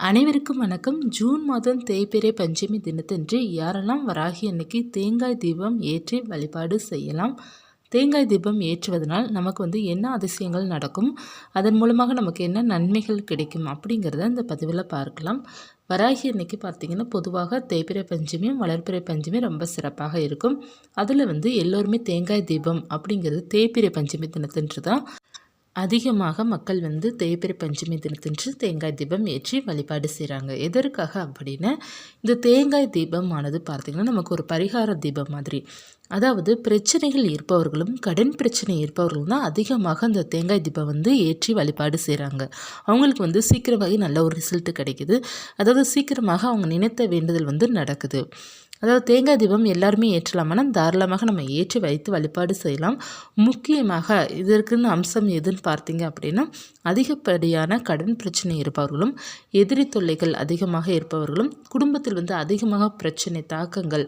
அனைவருக்கும் வணக்கம். ஜூன் மாதம் தேய்பிறை பஞ்சமி தினத்தன்று யாரெல்லாம் வராகி அன்னைக்கு தேங்காய் தீபம் ஏற்றி வழிபாடு செய்யலாம்? தேங்காய் தீபம் ஏற்றுவதனால் நமக்கு என்ன அதிசயங்கள் நடக்கும், அதன் மூலமாக நமக்கு என்ன நன்மைகள் கிடைக்கும் அப்படிங்கிறத இந்த பதிவில் பார்க்கலாம். வராகி அன்னைக்கு பார்த்திங்கன்னா பொதுவாக தேய்பிறை பஞ்சமியும் வளர்பிறை பஞ்சமியும் ரொம்ப சிறப்பாக இருக்கும். அதில் எல்லோருமே தேங்காய் தீபம் அப்படிங்கிறது தேய்பிறை பஞ்சமி தினத்தன்று தான் அதிகமாக மக்கள் தேய்பிறை பஞ்சமி தினத்தன்று தேங்காய் தீபம் ஏற்றி வழிபாடு செய்கிறாங்க. எதற்காக அப்படின்னா, இந்த தேங்காய் தீபமானது பார்த்திங்கன்னா நமக்கு ஒரு பரிகார தீபம் மாதிரி. அதாவது பிரச்சனைகள் இருப்பவர்களும் கடன் பிரச்சனை இருப்பவர்களும் தான் அதிகமாக அந்த தேங்காய் தீபம் ஏற்றி வழிபாடு செய்கிறாங்க. அவங்களுக்கு சீக்கிரமாகி நல்ல ஒரு ரிசல்ட் கிடைக்குது. அதாவது சீக்கிரமாக அவங்க நினைத்த வேண்டுதல் நடக்குது. அதாவது தேங்காய் தீபம் எல்லாருமே ஏற்றலாமான்னா தாராளமாக நம்ம ஏற்றி வைத்து வழிபாடு செய்யலாம். முக்கியமாக இதற்குன்னு அம்சம் எதுன்னு பார்த்தீங்க அப்படின்னா, அதிகப்படியான கடன் பிரச்சனை இருப்பவர்களும் எதிரி தொல்லைகள் அதிகமாக இருப்பவர்களும் குடும்பத்தில் அதிகமாக பிரச்சனை தாக்கங்கள்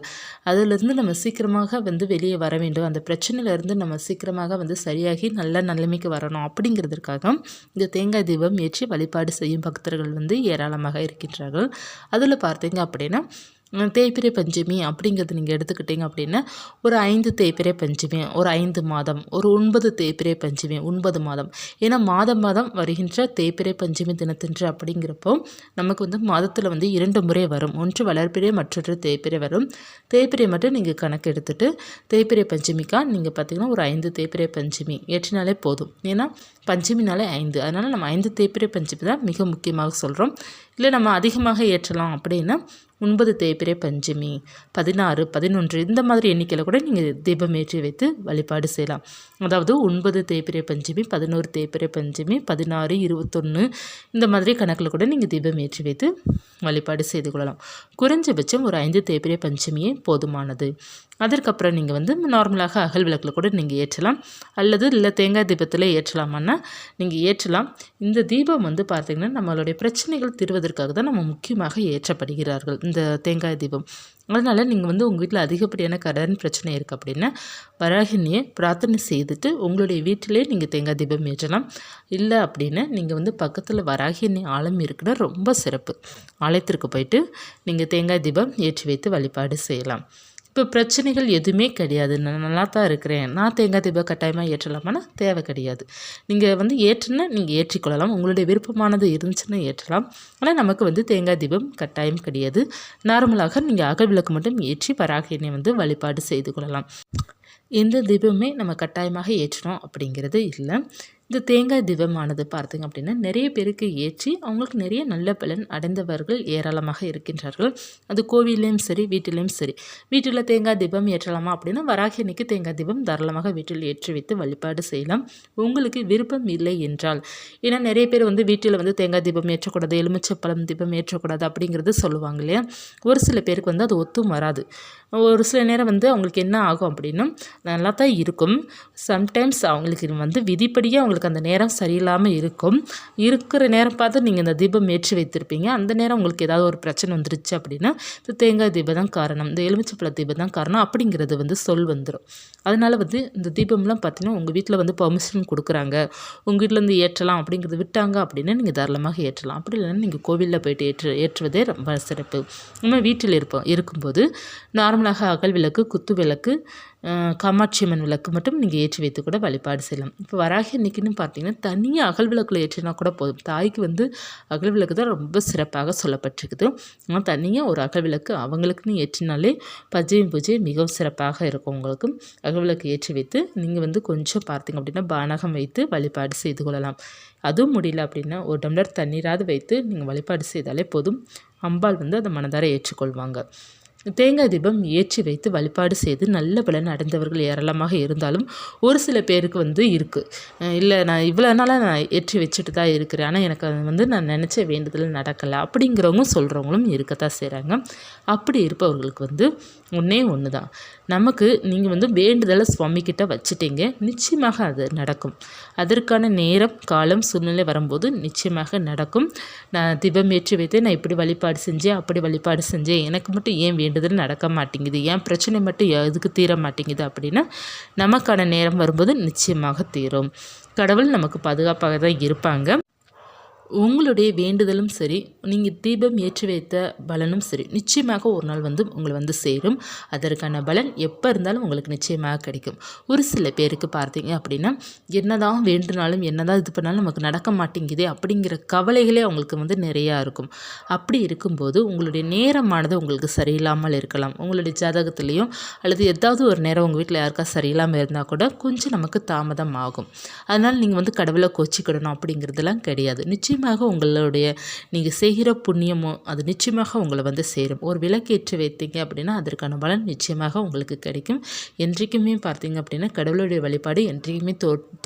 அதிலிருந்து நம்ம சீக்கிரமாக வெளியே வர வேண்டும், அந்த பிரச்சனையிலேருந்து நம்ம சீக்கிரமாக சரியாகி நல்ல நிலைமைக்கு வரணும் அப்படிங்கிறதுக்காக இந்த தேங்காய் தீபம் ஏற்றி வழிபாடு செய்யும் பக்தர்கள் ஏராளமாக இருக்கின்றார்கள். அதில் பார்த்தீங்க அப்படின்னா தேய்பிறை பஞ்சமி அப்படிங்கிறது நீங்கள் எடுத்துக்கிட்டிங்க அப்படின்னா, ஒரு 5 தேய்பிறை பஞ்சமி, ஒரு 5 மாதம், ஒரு 9 தேய்பிறை பஞ்சமி, 9 மாதம். ஏன்னா மாதம் வருகின்ற தேய்பிறை பஞ்சமி தினத்தன்று அப்படிங்கிறப்போ நமக்கு மாதத்தில் 2 முறை வரும். ஒன்று வளர்பிறை, மற்றொன்று தேய்பிறை வரும். தேய்பிறை மட்டும் நீங்கள் கணக்கு எடுத்துகிட்டு தேய்பிறை பஞ்சமிக்கா நீங்கள் பார்த்திங்கன்னா ஒரு 5 தேய்பிறை பஞ்சமி ஏற்றினாலே போதும். ஏன்னா பஞ்சமினாலே 5, அதனால் நம்ம 5 தேய்பிறை பஞ்சமி தான் மிக முக்கியமாக சொல்கிறோம். இல்லை நம்ம அதிகமாக ஏற்றலாம் அப்படின்னா 9 தேய்பிறை பஞ்சமி, 16, 11 இந்த மாதிரி எண்ணிக்கையில் கூட நீங்கள் தீபம் ஏற்றி வைத்து வழிபாடு செய்யலாம். அதாவது 9 தேய்பிறை பஞ்சமி, 11 தேய்பிறை பஞ்சமி, 16, 21 இந்த மாதிரி கணக்கில் கூட நீங்கள் தீபம் ஏற்றி வைத்து வழிபாடு செய்து கொள்ளலாம். குறைஞ்சபட்சம் ஒரு 5 தேய்பிறை பஞ்சமியே போதுமானது. அதற்கப்புறம் நீங்கள் நார்மலாக அகல் விளக்கில் கூட நீங்கள் ஏற்றலாம், அல்லது இல்லை தேங்காய் தீபத்தில் ஏற்றலாமான்னா நீங்கள் ஏற்றலாம். இந்த தீபம் பார்த்திங்கன்னா நம்மளுடைய பிரச்சனைகள் தீர்வதற்காக தான் நம்ம முக்கியமாக ஏற்றப்படுகிறார்கள் இந்த தேங்காய் தீபம். அதனால் நீங்கள் உங்கள் வீட்டில் அதிகப்படியான கடன் பிரச்சனை இருக்குது அப்படின்னா வராகினியை பிரார்த்தனை செய்துட்டு உங்களுடைய வீட்டிலே நீங்கள் தேங்காய் தீபம் ஏற்றலாம். இல்லை அப்படின்னா நீங்கள் பக்கத்தில் வராகினி ஆலயம் இருக்குன்னா ரொம்ப சிறப்பு. ஆலயத்திற்கு போயிட்டு நீங்கள் தேங்காய் தீபம் ஏற்றி வைத்து வழிபாடு செய்யலாம். இப்போ பிரச்சனைகள் எதுவுமே கிடையாது, நான் நல்லா தான் இருக்கிறேன், நான் தேங்காய் தீபம் கட்டாயமாக ஏற்றலாமான்னா தேவை கிடையாது. நீங்கள் ஏற்றுனா நீங்கள் ஏற்றிக்கொள்ளலாம், உங்களுடைய விருப்பமானது இருந்துச்சுன்னா ஏற்றலாம். ஆனால் நமக்கு தேங்காய் தீபம் கட்டாயம் கிடையாது. நார்மலாக நீங்கள் அகல் விளக்கு மட்டும் ஏற்றி வராகினை வழிபாடு செய்து கொள்ளலாம். எந்த தீபமே நம்ம கட்டாயமாக ஏற்றணும் அப்படிங்கிறது இல்லை. இந்த தேங்காய் தீபமானது பார்த்திங்க அப்படின்னா நிறைய பேருக்கு ஏற்றி அவங்களுக்கு நிறைய நல்ல பலன் அடைந்தவர்கள் ஏராளமாக இருக்கின்றார்கள். அது கோவிலையும் சரி வீட்டிலையும் சரி. வீட்டில் தேங்காய் தீபம் ஏற்றலாமா அப்படின்னா வராகி அன்னைக்கு தேங்காய் தீபம் தாராளமாக வீட்டில் ஏற்றி வைத்து வழிபாடு செய்யலாம். உங்களுக்கு விருப்பம் இல்லை என்றால், ஏன்னா நிறைய பேர் வீட்டில் தேங்காய் தீபம் ஏற்றக்கூடாது, எலுமிச்சப்பழம் தீபம் ஏற்றக்கூடாது அப்படிங்கிறது சொல்லுவாங்க இல்லையா. ஒரு சில பேருக்கு அது ஒத்தும் வராது. ஒரு சில நேரம் அவங்களுக்கு என்ன ஆகும் அப்படின்னா நல்லா தான் இருக்கும். சம்டைம்ஸ் அவங்களுக்கு விதிப்படியே அவங்களுக்கு அந்த நேரம் சரியில்லாமல் இருக்கும். இருக்கிற நேரம் பார்த்து நீங்கள் இந்த தீபம் ஏற்றி வைத்திருப்பீங்க. அந்த நேரம் உங்களுக்கு ஏதாவது ஒரு பிரச்சனை வந்துருச்சு அப்படின்னா இந்த தேங்காய் தீபம் தான் காரணம், இந்த எலுமிச்சப்பழ தீபம் தான் காரணம் அப்படிங்கிறது சொல் வந்துடும். அதனால் இந்த தீபம்லாம் பார்த்தீங்கன்னா உங்கள் வீட்டில் பெர்மிஷன் கொடுக்குறாங்க, உங்கள் வீட்டிலேருந்து ஏற்றலாம் அப்படிங்கிறது விட்டாங்க அப்படின்னா நீங்கள் தாராளமாக ஏற்றலாம். அப்படி இல்லைன்னா நீங்கள் கோவிலில் போய்ட்டு ஏற்றுவதே ரொம்ப சிறப்பு. நம்ம வீட்டில் இருக்கும்போது நார்மலாக அகல் விளக்கு, குத்து விளக்கு, காமாட்சி அம்மன் விளக்கு மட்டும் நீங்கள் ஏற்றி வைத்து கூட வழிபாடு செய்யலாம். இப்போ வராகி அன்னைக்குன்னு பார்த்தீங்கன்னா தனியாக அகல் விளக்கில் ஏற்றினா கூட போதும். தாய்க்கு அகல் விளக்கு தான் ரொம்ப சிறப்பாக சொல்லப்பட்டிருக்குது. ஆனால் தனியாக ஒரு அகல் விளக்கு அவங்களுக்குன்னு ஏற்றினாலே பூஜை மிகவும் சிறப்பாக இருக்கும். உங்களுக்கு அகல் விளக்கு ஏற்றி வைத்து நீங்கள் கொஞ்சம் பார்த்தீங்க அப்படின்னா பானகம் வைத்து வழிபாடு செய்து கொள்ளலாம். அதுவும் முடியல அப்படின்னா ஒரு டம்ளர் தண்ணீராவது வைத்து நீங்கள் வழிபாடு செய்தாலே போதும். அம்பாள் அதை மனதார ஏற்றுக்கொள்வாங்க. தேங்காய் தீபம் ஏற்றி வைத்து வழிபாடு செய்து நல்ல பலன் அடைந்தவர்கள் ஏராளமாக இருந்தாலும் ஒரு சில பேருக்கு இருக்குது, இல்லை நான் இவ்வளோ நாளாக நான் ஏற்றி வச்சுட்டு தான் இருக்கிறேன், ஆனால் எனக்கு அது நான் நினச்ச வேண்டுதல் நடக்கலை அப்படிங்கிறவங்க சொல்கிறவங்களும் இருக்கத்தான் செய்கிறாங்க. அப்படி இருப்பவர்களுக்கு ஒன்றே ஒன்று தான், நமக்கு நீங்கள் வேண்டுதலை சுவாமிக்கிட்ட வச்சுட்டீங்க, நிச்சயமாக அது நடக்கும். அதற்கான நேரம் காலம் சூழ்நிலை வரும்போது நிச்சயமாக நடக்கும். நான் தீபம் ஏற்றி வைத்தேன், நான் இப்படி வழிபாடு செஞ்சேன், அப்படி வழிபாடு செஞ்சேன், எனக்கு மட்டும் ஏன் வேண்டுதல் நடக்க மாட்டேங்குது, ஏன் பிரச்சனை மட்டும் எதுக்கு தீர மாட்டேங்குது அப்படின்னா நமக்கான நேரம் வரும்போது நிச்சயமாக தீரும். கடவுள் நமக்கு பாதுகாப்பாக தான் இருப்பாங்க. உங்களுடைய வேண்டுதலும் சரி, நீங்கள் தீபம் ஏற்றி வைத்த பலனும் சரி, நிச்சயமாக ஒரு நாள் வந்து உங்களை வந்து சேரும். அதற்கான பலன் எப்போ இருந்தாலும் உங்களுக்கு நிச்சயமாக கிடைக்கும். ஒரு சில பேருக்கு பார்த்தீங்க அப்படின்னா, என்னதான் வேண்டுனாலும் என்னதான் இது பண்ணாலும் நமக்கு நடக்க மாட்டேங்குதே அப்படிங்கிற கவலைகளே அவங்களுக்கு வந்து நிறையா இருக்கும். அப்படி இருக்கும்போது உங்களுடைய நேரமானது உங்களுக்கு சரியில்லாமல் இருக்கலாம். உங்களுடைய ஜாதகத்துலேயும் அல்லது ஏதாவது ஒரு நேரம் உங்கள் வீட்டில் யாருக்கா சரியில்லாமல் இருந்தால் கூட கொஞ்சம் நமக்கு தாமதம் ஆகும். அதனால் நீங்கள் வந்து கடவுளை கோச்சிக்கிடணும் அப்படிங்கிறதுலாம் கிடையாது. நிச்சயமாக உங்களுடைய நீங்கள் செய்கிற புண்ணியமோ அது நிச்சயமாக உங்களை வந்து சேரும். ஒரு விளக்கேற்றி வைத்தீங்க அப்படின்னா அதற்கான பலன் நிச்சயமாக உங்களுக்கு கிடைக்கும். என்றைக்குமே பார்த்தீங்க அப்படின்னா கடவுளுடைய வழிபாடு என்றைக்குமே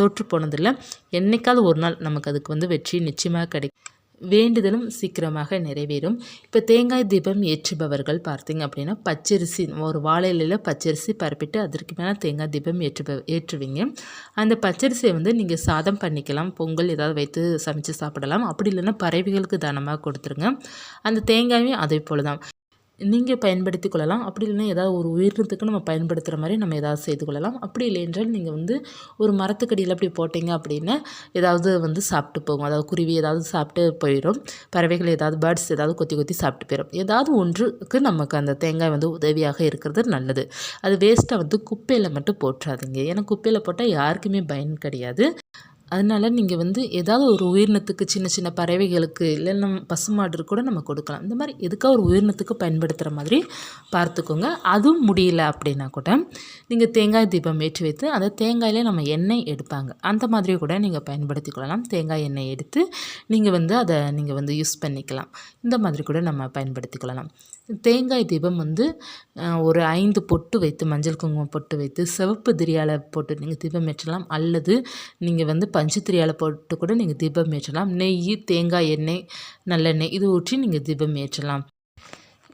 தோற்று போனதில்லை. என்னைக்காவது ஒரு நாள் நமக்கு அதுக்கு வந்து வெற்றி நிச்சயமாக கிடைக்கும். வேண்டுதலும் சீக்கிரமாக நிறைவேறும். இப்போ தேங்காய் தீபம் ஏற்றுபவர்கள் பார்த்தீங்க அப்படின்னா பச்சரிசி ஒரு வாழை இலையில் பச்சரிசி பரப்பிட்டு அதற்கு மேலே தேங்காய் தீபம் ஏற்றுவீங்க. அந்த பச்சரிசியை வந்து நீங்கள் சாதம் பண்ணிக்கலாம், பொங்கல் ஏதாவது வைத்து சமைச்சு சாப்பிடலாம். அப்படி இல்லைன்னா பறவைகளுக்கு தானமாக கொடுத்துருங்க. அந்த தேங்காயும் அதே போல் தான் நீங்கள் பயன்படுத்தி கொள்ளலாம். அப்படி இல்லைன்னா ஏதாவது ஒரு உயிரினத்துக்கு நம்ம பயன்படுத்துகிற மாதிரி நம்ம ஏதாவது செய்து கொள்ளலாம். அப்படி இல்லை என்றால் நீங்கள் வந்து ஒரு மரத்துக்கடியில் அப்படி போட்டிங்க அப்படின்னா ஏதாவது வந்து சாப்பிட்டு போகும். அதாவது குருவி ஏதாவது சாப்பிட்டு போயிடும். பறவைகள் ஏதாவது பேர்ட்ஸ் ஏதாவது கொத்தி கொத்தி சாப்பிட்டு போயிடும். ஏதாவது ஒன்றுக்கு நமக்கு அந்த தேங்காய் வந்து உதவியாக இருக்கிறது நல்லது. அது வேஸ்ட்டாக வந்து குப்பையில் மட்டும் போட்டுறாதீங்க. ஏன்னா குப்பையில் போட்டால் யாருக்குமே பயன் கிடையாது. அதனால் நீங்கள் வந்து ஏதாவது ஒரு உயிரினத்துக்கு சின்ன சின்ன பறவைகளுக்கு இல்லைன்னா பசுமாடு கூட நம்ம கொடுக்கலாம். இந்த மாதிரி எதுக்காக ஒரு உயிரினத்துக்கு பயன்படுத்துகிற மாதிரி பார்த்துக்கோங்க. அதுவும் முடியல அப்படின்னா கூட நீங்கள் தேங்காய் தீபம் ஏற்றி வைத்து அந்த தேங்காயிலே நம்ம எண்ணெய் எடுப்பாங்க, அந்த மாதிரி கூட நீங்கள் பயன்படுத்தி கொள்ளலாம். தேங்காய் எண்ணெய் எடுத்து நீங்கள் வந்து அதை நீங்கள் வந்து யூஸ் பண்ணிக்கலாம். இந்த மாதிரி கூட நம்ம பயன்படுத்தி கொள்ளலாம். தேங்காய் தீபம் வந்து ஒரு 5 பொட்டு வைத்து மஞ்சள் குங்குமம் பொட்டு வைத்து சிவப்பு திரியால் போட்டு நீங்கள் தீபம் ஏற்றலாம். அல்லது நீங்கள் வந்து பஞ்சு திரியால் போட்டு கூட நீங்கள் தீபம் ஏற்றலாம். நெய், தேங்காய் எண்ணெய், நல்லெண்ணெய் இது ஊற்றி நீங்கள் தீபம் ஏற்றலாம்.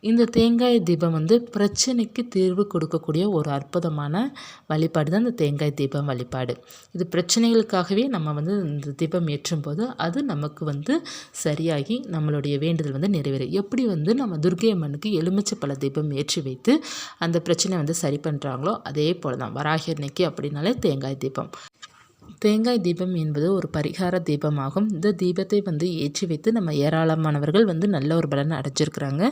இந்த தேங்காய் தீபம் வந்து பிரச்சனைக்கு தீர்வு கொடுக்கக்கூடிய ஒரு அற்புதமான வழிபாடு தான் இந்த தேங்காய் தீபம் வழிபாடு. இது பிரச்சனைகளுக்காகவே நம்ம வந்து இந்த தீபம் ஏற்றும் போது அது நமக்கு வந்து சரியாகி நம்மளுடைய வேண்டுதல் வந்து நிறைவேறும். எப்படி வந்து நம்ம துர்க்கை அம்மனுக்கு எலுமிச்சப்பழ தீபம் ஏற்றி வைத்து அந்த பிரச்சனை வந்து சரி பண்ணுறாங்களோ அதே போல் தான் வராகி அன்னைக்கு அப்படின்னாலே தேங்காய் தீபம். தேங்காய் தீபம் என்பது ஒரு பரிகார தீபமாகும். இந்த தீபத்தை வந்து ஏற்றி வைத்து நம்ம ஏராளமானவர்கள் வந்து நல்ல ஒரு பலனை அடைஞ்சிருக்கிறாங்க.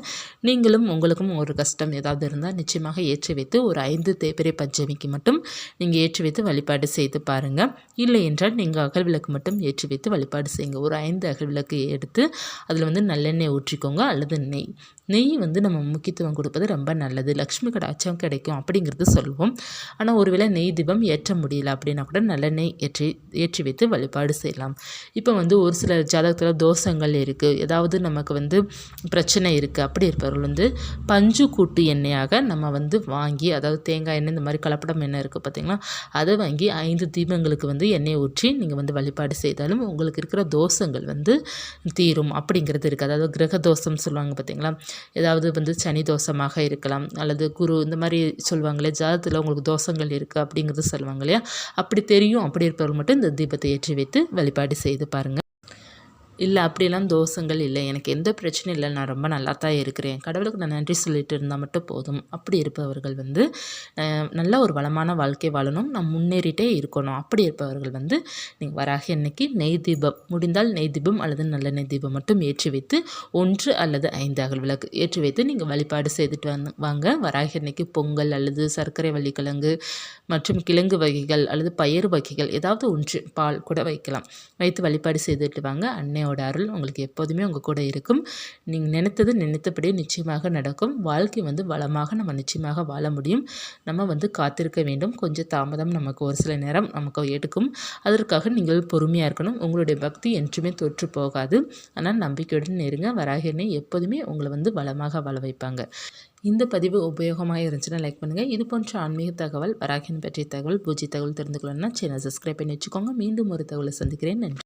நீங்களும் உங்களுக்கும் ஒரு கஷ்டம் ஏதாவது இருந்தால் நிச்சயமாக ஏற்றி வைத்து ஒரு 5 தேய்பிறை பஞ்சமிக்கு மட்டும் நீங்கள் ஏற்றி வைத்து வழிபாடு செய்து பாருங்கள். இல்லை என்றால் நீங்கள் அகல் விளக்கு மட்டும் ஏற்றி வைத்து வழிபாடு செய்யுங்க. ஒரு 5 அகல் விளக்கு எடுத்து அதில் வந்து நல்லெண்ணெய் ஊற்றிக்கோங்க அல்லது நெய். நெய் வந்து நம்ம முக்கியத்துவம் கொடுப்பது ரொம்ப நல்லது. லக்ஷ்மி கடாட்சம் கிடைக்கும் அப்படிங்கிறது சொல்லுவோம். ஆனால் ஒருவேளை நெய் தீபம் ஏற்ற முடியல அப்படின்னா கூட நல்லெண்ணெய் ஏற்றி வைத்து வழிபாடு செய்யலாம். இப்போ வந்து ஒரு சில ஜாதகத்தில் தோஷங்கள் இருக்குது, ஏதாவது நமக்கு வந்து பிரச்சனை இருக்குது, அப்படி இருப்பவர்கள் வந்து பஞ்சு கூட்டு எண்ணெயாக நம்ம வந்து வாங்கி, அதாவது தேங்காய் எண்ணெய் இந்த மாதிரி கலப்படம் எண்ணெய் இருக்குது பார்த்திங்களா, அதை வாங்கி 5 தீபங்களுக்கு வந்து எண்ணெய் ஊற்றி நீங்கள் வந்து வழிபாடு செய்தாலும் உங்களுக்கு இருக்கிற தோஷங்கள் வந்து தீரும் அப்படிங்கிறது இருக்குது. அதாவது கிரக தோஷம் சொல்லுவாங்க பார்த்திங்களா, ஏதாவது வந்து சனி தோஷமாக இருக்கலாம் அல்லது குரு இந்த மாதிரி சொல்லுவாங்களே, ஜாதகத்தில் உங்களுக்கு தோஷங்கள் இருக்குது அப்படிங்கிறது சொல்லுவாங்க இல்லையா, அப்படி தெரியும் அப்படி இருப்பவர்கள் மட்டும் இந்த தீபத்தை ஏற்றி வைத்து வழிபாடு செய்து பாருங்கள். இல்லை அப்படிலாம் தோஷங்கள் இல்லை, எனக்கு எந்த பிரச்சனையும் இல்லை, நான் ரொம்ப நல்லா தான் இருக்கிறேன், கடவுளுக்கு நான் நன்றி சொல்லிட்டு இருந்தால் மட்டும் போதும், அப்படி இருப்பவர்கள் வந்து நல்ல ஒரு வளமான வாழ்க்கை வாழணும், நான் முன்னேறிட்டே இருக்கணும், அப்படி இருப்பவர்கள் வந்து நீங்கள் வராகி அன்னைக்கு நெய் தீபம் முடிந்தால் நெய் தீபம் அல்லது நல்லெண்ணெய் தீபம் மட்டும் ஏற்றி வைத்து 1 அல்லது 5 அகல் விளக்கு ஏற்றி வைத்து நீங்கள் வழிபாடு செய்துட்டு வாங்க. வராகி அன்னைக்கு பொங்கல் அல்லது சர்க்கரை வள்ளிக்கிழங்கு மற்றும் கிழங்கு வகைகள் அல்லது பயிறு வகைகள் ஏதாவது ஒன்று பால் கூட வைக்கலாம், வைத்து வழிபாடு செய்துட்டு வாங்க. அன்னையோட அருள் உங்களுக்கு எப்போதுமே உங்கள் கூட இருக்கும். நீங்கள் நினைத்தபடியே நிச்சயமாக நடக்கும். வாழ்க்கை வந்து வளமாக நம்ம நிச்சயமாக வாழ முடியும். நம்ம வந்து காத்திருக்க வேண்டும். கொஞ்சம் தாமதம் நமக்கு ஒரு சில நேரம் நமக்கு எடுக்கும். அதற்காக நீங்கள் பொறுமையாக இருக்கணும். உங்களுடைய பக்தி என்றுமே தோற்று போகாது. ஆனால் நம்பிக்கையுடன் இருங்க. வராகி அன்னை எப்போதுமே உங்களை வந்து வளமாக வாழ வைப்பாங்க. இந்த பதிவு உபயோகமாக இருந்துச்சுன்னா லைக் பண்ணுங்கள். இது போன்ற ஆன்மீக தகவல், வராகியின் பற்றிய தகவல், பூஜை தகவல் தெரிந்து கொள்ளணும்னா சேனல் சப்ஸ்கிரைப் பண்ணி வச்சுக்கோங்க. மீண்டும் ஒரு தகவலை சந்திக்கிறேன். நன்றி.